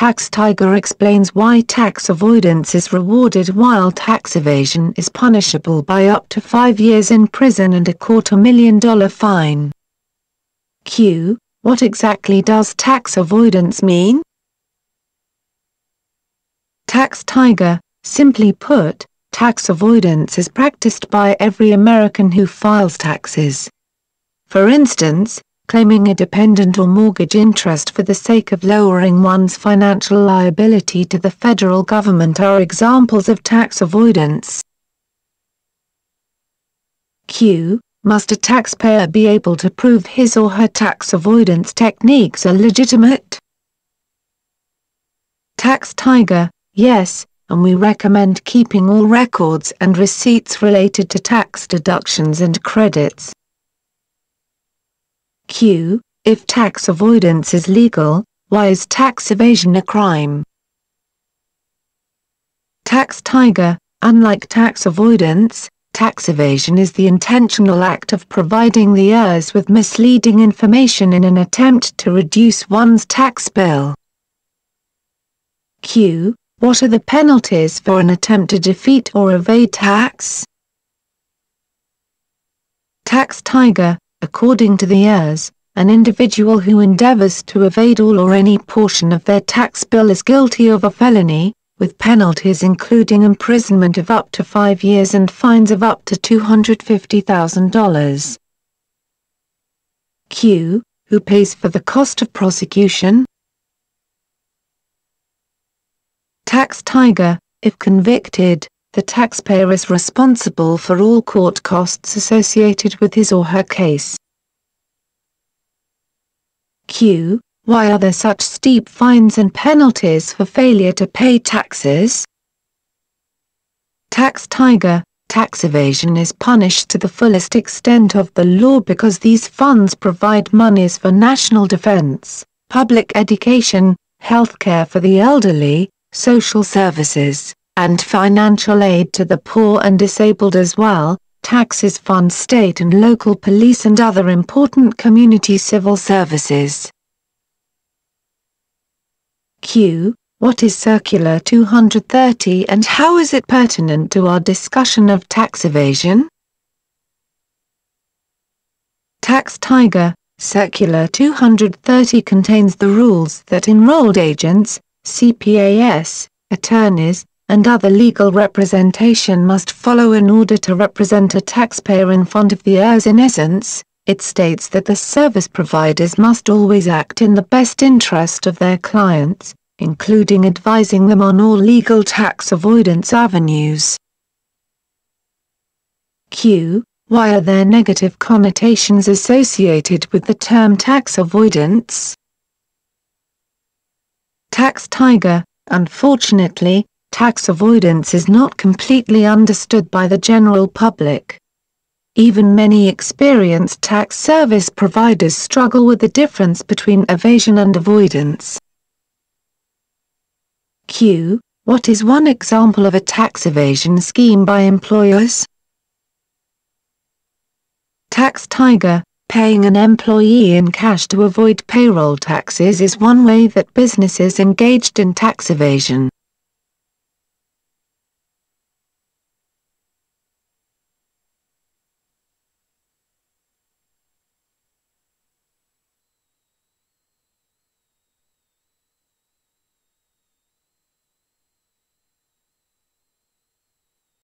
Tax Tiger explains why tax avoidance is rewarded while tax evasion is punishable by up to 5 years in prison and a $250,000 fine. Q. What exactly does tax avoidance mean? Tax Tiger, simply put, tax avoidance is practiced by every American who files taxes. For instance, claiming a dependent or mortgage interest for the sake of lowering one's financial liability to the federal government are examples of tax avoidance. Q. Must a taxpayer be able to prove his or her tax avoidance techniques are legitimate? Tax Tiger, yes, and we recommend keeping all records and receipts related to tax deductions and credits. Q. If tax avoidance is legal, why is tax evasion a crime? Tax Tiger, unlike tax avoidance, tax evasion is the intentional act of providing the heirs with misleading information in an attempt to reduce one's tax bill. Q. What are the penalties for an attempt to defeat or evade tax? Tax Tiger, according to the heirs, an individual who endeavors to evade all or any portion of their tax bill is guilty of a felony, with penalties including imprisonment of up to 5 years and fines of up to $250,000. Q. Who pays for the cost of prosecution? Tax Tiger, if convicted, the taxpayer is responsible for all court costs associated with his or her case. Q. Why are there such steep fines and penalties for failure to pay taxes? Tax Tiger, tax evasion is punished to the fullest extent of the law because these funds provide monies for national defense, public education, healthcare for the elderly, social services, and financial aid to the poor and disabled as well. Taxes fund state and local police and other important community civil services. Q. What is Circular 230 and how is it pertinent to our discussion of tax evasion? Tax Tiger, Circular 230 contains the rules that enrolled agents, CPAs, attorneys, and other legal representation must follow in order to represent a taxpayer in front of the heirs. In essence, it states that the service providers must always act in the best interest of their clients, including advising them on all legal tax avoidance avenues. Q. Why are there negative connotations associated with the term tax avoidance? Tax Tiger, unfortunately, tax avoidance is not completely understood by the general public. Even many experienced tax service providers struggle with the difference between evasion and avoidance. Q. What is one example of a tax evasion scheme by employers? Tax Tiger, paying an employee in cash to avoid payroll taxes is one way that businesses engaged in tax evasion.